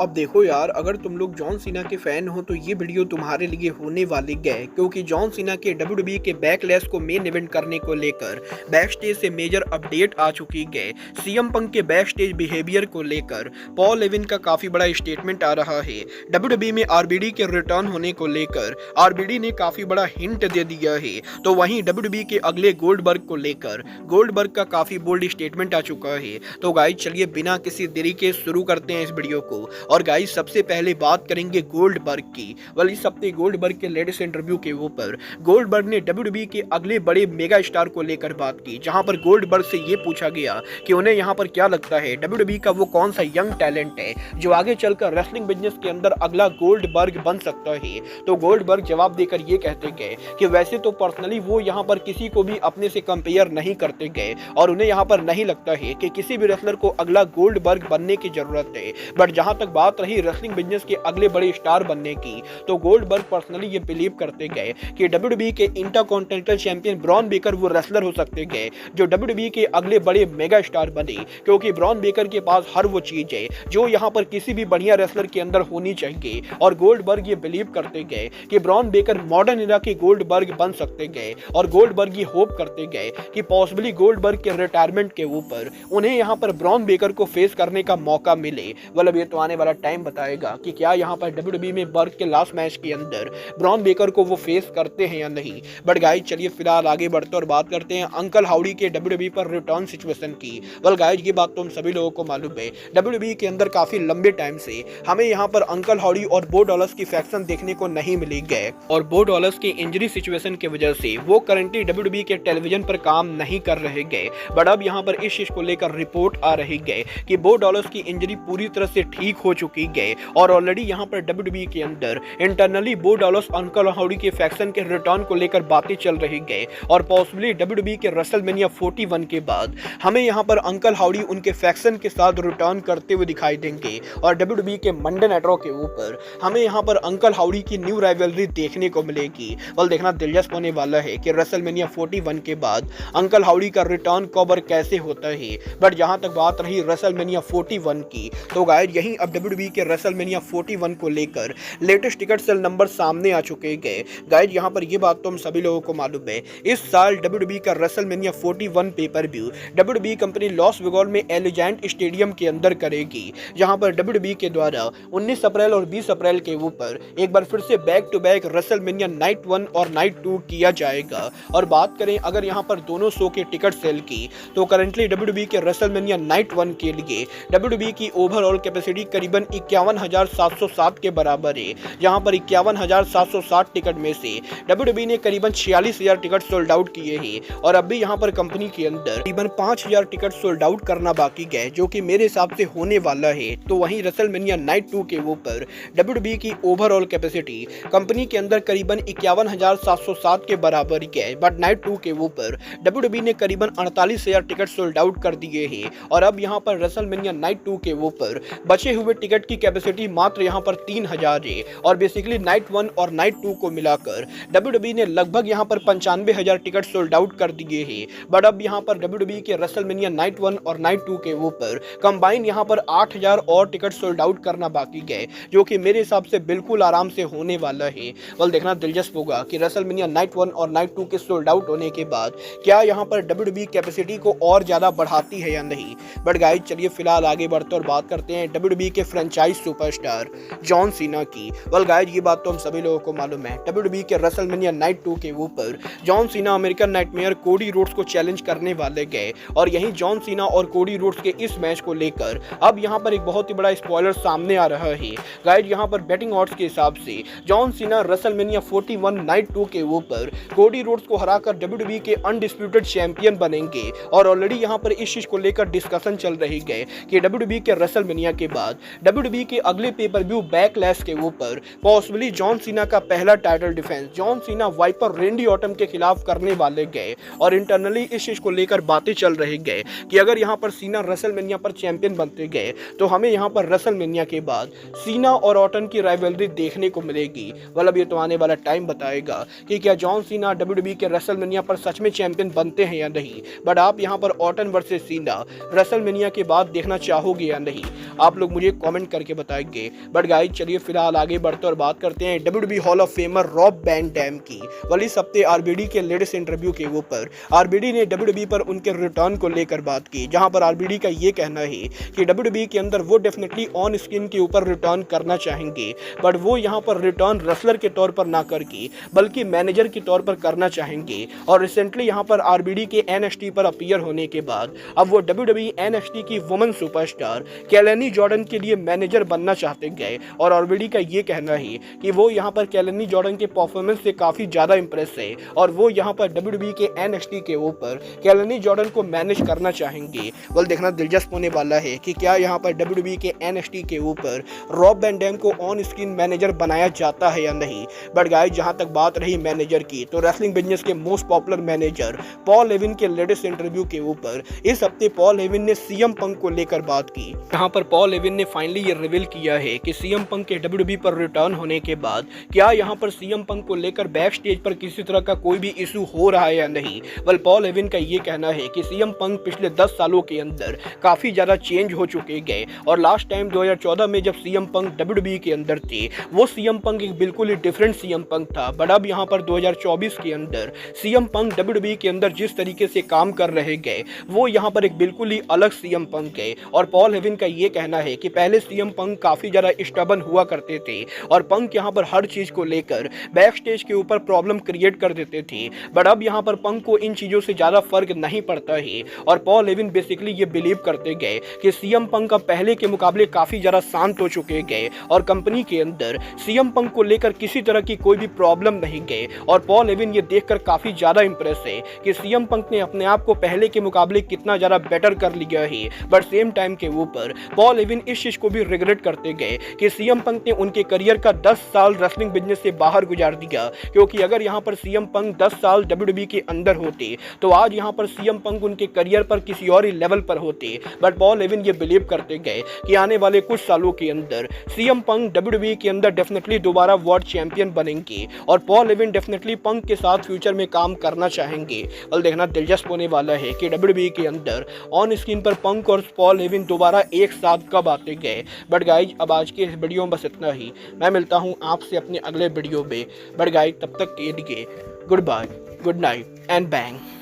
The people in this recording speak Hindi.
अब देखो यार, अगर तुम लोग जॉन सीना के फैन हो तो ये वीडियो तुम्हारे लिए होने वाली है, क्योंकि जॉन सीना के WWE के बैकलैश को मेन इवेंट करने को लेकर बैक स्टेज से मेजर अपडेट आ चुकी है। सीएम पंक के बैक स्टेज बिहेवियर को लेकर पॉल एविन का काफी बड़ा स्टेटमेंट आ रहा है। WWE में आरबीडी के रिटर्न होने को लेकर आरबीडी ने काफी बड़ा हिंट दे दिया है। तो वहीं WWE के अगले गोल्डबर्ग को लेकर गोल्डबर्ग का काफी बोल्ड स्टेटमेंट आ चुका है। तो गाइस चलिए बिना किसी देरी के शुरू करते हैं इस वीडियो को। और गाइस सबसे पहले बात करेंगे गोल्डबर्ग की। वाली सप्ताह गोल्डबर्ग के लेटेस्ट इंटरव्यू के ऊपर गोल्डबर्ग ने WWE के अगले बड़े मेगा स्टार को लेकर बात की, जहां पर गोल्डबर्ग से ये पूछा गया कि उन्हें यहां पर क्या लगता है WWE का वो कौन सा यंग टैलेंट है जो आगे चलकर रेसलिंग बिजनेस के अंदर अगला गोल्डबर्ग बन सकता है। तो गोल्डबर्ग जवाब देकर ये कहते गए कि वैसे तो पर्सनली वो यहां पर किसी को भी अपने से कंपेयर नहीं करते गए और उन्हें यहां पर नहीं लगता है कि किसी भी रेसलर को अगला गोल्डबर्ग बनने की जरूरत है। बट जहां तक बात रही रेसलिंग बिजनेस के अगले बड़े स्टार बनने की, तो गोल्डबर्ग पर्सनली ये बिलीव करते गए कि WWE के इंटरकॉन्टिनेंटल चैंपियन ब्रॉन बेकर वो रेसलर हो सकते गए जो WWE के अगले बड़े मेगा स्टार बने, क्योंकि ब्रॉन बेकर के पास हर वो चीज है जो यहाँ पर किसी भी बढ़िया रेसलर के अंदर होनी चाहिए। और गोल्डबर्ग ये बिलीव करते गए कि ब्रॉन बेकर मॉडर्न इरा के गोल्डबर्ग बन सकते गए और गोल्डबर्ग ये होप करते गए कि पॉसिबली गोल्डबर्ग के रिटायरमेंट के ऊपर उन्हें यहाँ पर ब्रॉन बेकर को फेस करने का मौका मिले। मतलब ये तो आने वाला टाइम बताएगा कि क्या यहाँ पर WWE में बर्ग के लास्ट मैच के अंदर ब्रॉन बेकर को वो फेस करते हैं या नहीं। बट गाइस चलिए फिलहाल आगे बढ़ते और बात करते हैं अंकल हाउडी के WWE पर रिटर्न सिचुएशन की। वेल गाइस ये बात तो हम सभी लोगों को मालूम है, WWE के अंदर काफी लंबे टाइम से हमें यहाँ पर अंकल हाउडी और बो डॉलर्स की फैक्शन देखने को नहीं मिली गए और बो डॉलर्स की इंजरी सिचुएशन की वजह से वो करंटली WWE के टेलीविजन पर काम नहीं कर रहे गए। बट अब यहाँ पर इस चीज को लेकर रिपोर्ट आ रही है कि बो डॉलर्स की इंजरी पूरी तरह से ठीक हो चुकी है और ऑलरेडी यहाँ पर WWE के अंदर इंटरनली बो डॉलर्स अंकल हाउडी के फैक्शन के रिटर्न को लेकर बातें चल रही है और पॉसिबली WWE के रेसलमेनिया 41 के बाद हमें यहाँ पर अंकल हाउडी उनके फैक्शन के साथ रिटर्न करते हुए दिखाई देंगे और WWE के मंडे नाइट रॉ के ऊपर हमें यहाँ पर अंकल हाउडी की न्यू राइवलरी देखने को मिलेगी। बल देखना दिलचस्प होने वाला है कि रेसलमेनिया 41 के बाद अंकल हाउडी का रिटर्न कब और कैसे होता है। बट जहां तक बात रही रेसलमेनिया 41 की, तो गाइस यहीं अब WWE के रेसलमेनिया 41 को लेकर लेटेस्ट टिकट सेल नंबर सामने आ चुके हैं। गाइस यहां पर ये बात तो हम सभी लोगों को मालूम है, इस साल WWE का WrestleMania 41 pay per view WWE company Las Vegas में एलिजेंट स्टेडियम के अंदर करेगी, जहां पर WWE के द्वारा 19 अप्रैल और 20 अप्रैल के ऊपर एक बार फिर से back to back WrestleMania night 1 और नाइट 2 किया जाएगा। और बात करें अगर यहां पर दोनों शो के टिकट सेल की, तो करंटली WWE के रेसलमेनिया नाइट 1 के लिए WWE की ओवरऑल कैपेसिटी करीबन 51,707 के बराबर है, जहां पर 51,760 टिकट में से WWE ने करीबन 46,000 टिकट सोल्ड आउट किए हैं और अब भी यहां पर कंपनी के अंदर करीबन 5,000 टिकट सोल्ड आउट करना बाकी है, जो कि मेरे हिसाब से होने वाला है। तो वहीं रेसलमेनिया नाइट 2 के ऊपर WWE की ओवरऑल कैपेसिटी कंपनी के अंदर करीबन 51,707 के बराबर है, बट नाइट 2 के ऊपर WWE ने करीबन 48,000 टिकट सोल्ड आउट कर दिए हैं और अब यहां पर रेसलमेनिया नाइट 2 के ऊपर बचे हुए टिकट की कैपेसिटी मात्र यहां पर 3,000 है और बेसिकली नाइट 1 और नाइट 2 को मिलाकर WWE ने लगभग यहां पर 95,000 टिकट सोल्ड आउट कर दिए हैं। बट अब यहां पर WWE के रेसलमेनिया नाइट 1 और नाइट 2 के ऊपर कंबाइन यहां पर 8,000 और टिकट सोल्ड आउट करना बाकी है, जो कि मेरे हिसाब से बिल्कुल आराम से होने वाला है। बल देखना दिलचस्प होगा कि रेसलमेनिया नाइट 1 और नाइट 2 के सोल्ड आउट होने के बाद क्या यहां पर WWE कैपेसिटी को और ज्यादा बढ़ाती है या नहीं। बट गाइस चलिए फिलहाल आगे बढ़ते और बात करते हैं WWE के फ्रेंचाइज सुपरस्टार जॉन सीना की। वेल गाइस ये बात तो हम सभी लोगों को मालूम है, WWE के रेसलमेनिया नाइट 2 के ऊपर John Cena American nightmare Cody Rhodes को चैलेंज करने वाले गए और यहीं जॉन सीना और कोडी रोड्स के इस मैच को लेकर अब यहां पर एक बहुत ही बड़ा स्पॉइलर सामने आ रहा है। गाइस यहां पर बेटिंग ऑड्स के हिसाब से जॉन सीना रेसलमेनिया 41 नाइट 2 के ऊपर कोडी रोड्स को हराकर WWE के अनडिस्प्यूटेड चैंपियन बनेंगे और ऑलरेडी यहां पर इस चीज को लेकर डिस्कशन चल रही है कि WWE के रेसलमेनिया के बाद WWE के अगले पेपर व्यू बैकलैश के ऊपर पॉसिबली जॉन सीना का पहला title defence John Cena Viper Randy Orton के खिलाफ करने वाले गए और इंटरनली इस चीज को लेकर बातें चल रही गए कि अगर यहां पर सीना रेसलमेनिया पर चैंपियन बनते गए तो हमें यहां पर रेसलमेनिया के बाद सीना और ऑटन की राइवलरी देखने को मिलेगी। मतलब ये तो आने वाला टाइम बताएगा कि क्या जॉन सीना WWE के रेसलमेनिया पर सच में चैंपियन बनते हैं या नहीं। बट आप यहां पर ऑटन वर्सेस सीना रेसलमेनिया के बाद देखना चाहोगे या नहीं, आप लोग मुझे कमेंट करके बताएंगे। बट गाइस चलिए फिलहाल आगे बढ़ते और बात करते हैं WWE Hall of Famer Rob Van Dam की। वल इस हफ्ते आरबीडी के लेटेस्ट इंटरव्यू के ऊपर आरबीडी ने WWE पर उनके रिटर्न को लेकर बात की, जहां पर आरबीडी का ये कहना है कि WWE के अंदर वो डेफिनेटली ऑन स्क्रीन के ऊपर रिटर्न करना चाहेंगे, बट वो यहाँ पर रिटर्न रेसलर के तौर पर ना करके बल्कि मैनेजर के तौर पर करना चाहेंगे। और रिसेंटली यहाँ पर आरबीडी के NXT पर अपीयर होने के बाद अब वो WWE NXT की वुमेन सुपरस्टार केलेनी जॉर्डन के लिए मैनेजर बनना चाहते गए। और आरबीडी का ये कहना है कि वो यहाँ पर केलेनी जॉर्डन के परफॉर्मेंस से काफी ज्यादा इंप्रेस है और वो यहाँ पर WWE के NXT के ऊपर केलेनी जॉर्डन को मैनेज करना चाहेंगे। वल देखना दिलचस्प होने वाला है कि क्या यहाँ पर WWE के NXT के ऊपर रॉब वैन डैम को ऑन स्क्रीन मैनेजर बनाया जाता है या नहीं। बट गाइस जहां तक बात रही मैनेजर की, तो रेसलिंग बिजनेस के most popular manager Paul Heyman के लेटेस्ट इंटरव्यू के ऊपर इस हफ्ते पॉल हेवन ने सीएम पंक को लेकर बात की। यहां पर पॉल हेवन ने फाइनली ये रिवील किया है कि सीएम पंक के WWE पर रिटर्न होने के बाद क्या यहां पर सीएम पंक को लेकर बैक स्टेज पर किसी तरह का कोई भी इशू हो रहा है या नहीं। वल पॉल हेवन का ये कहना है कि सीएम पंक पिछले 10 सालों के अंदर काफी ज्यादा चेंज हो चुके गए और लास्ट टाइम 2014 में जब सीएम पंक WWE के अंदर थे वो सीएम पंक एक बिल्कुल ही डिफरेंट सीएम पंक था। बट अब यहाँ पर 2024 के अंदर सीएम पंक WWE के अंदर जिस तरीके से काम कर रहे गए वो यहाँ पर एक बिल्कुल ही अलग सीएम पंक है। और पॉल हेवन का ये कहना है कि पहले सीएम पंक काफी ज्यादा स्टबर्न हुआ करते थे और पंक यहाँ पर हर चीज को लेकर बैक स्टेज के ऊपर प्रॉब्लम क्रिएट कर देते थे। बट अब यहाँ पर पंक को इन चीजों से ज्यादा फर्क नहीं पड़ता है और पॉल हेवन बेसिकली ये बिलीव करते गए कि सीएम पंक अब पहले के मुकाबले काफी ज्यादा शांत हो चुके गए और कंपनी के अंदर सीएम पंक को लेकर किसी तरह की कोई भी प्रॉब्लम नहीं गए। और पॉल हेवन ये देखकर काफी ज्यादा इंप्रेस है कि सीएम पंक ने अपने आप को पहले के मुकाबले कितना ज्यादा बेटर कर लिया है। बट सेम टाइम के ऊपर पॉल हेवन इस चीज को भी रिग्रेट करते गए कि सीएम पंक ने उनके करियर का 10 साल रेसलिंग बिजनेस से बाहर गुजार दिया, क्योंकि अगर यहाँ पर सीएम पंक 10 साल WWE के अंदर होते तो आज यहाँ पर सीएम पंक उनके करियर पर किसी और ही लेवल पर होते। बट पॉल हेवन ये बिलीव करते गए कि आने वाले कुछ सालों के अंदर सीएम पंक WWE के अंदर डेफिनेटली दोबारा वर्ल्ड चैंपियन बनेंगे और पॉल हेवन डेफिनेटली पंक के साथ फ्यूचर में काम करना चाहेंगे। और देखना दिलचस्प होने वाला है कि WWE के अंदर ऑन स्क्रीन पर पंक और पॉल हेवन दोबारा एक साथ कब आते गए। बट गाइज अब आज के इस वीडियो में बस इतना ही। मैं मिलता हूँ आपसे अपने अगले वीडियो में। बट गाइज तब तक के लिए goodbye, good night and bang.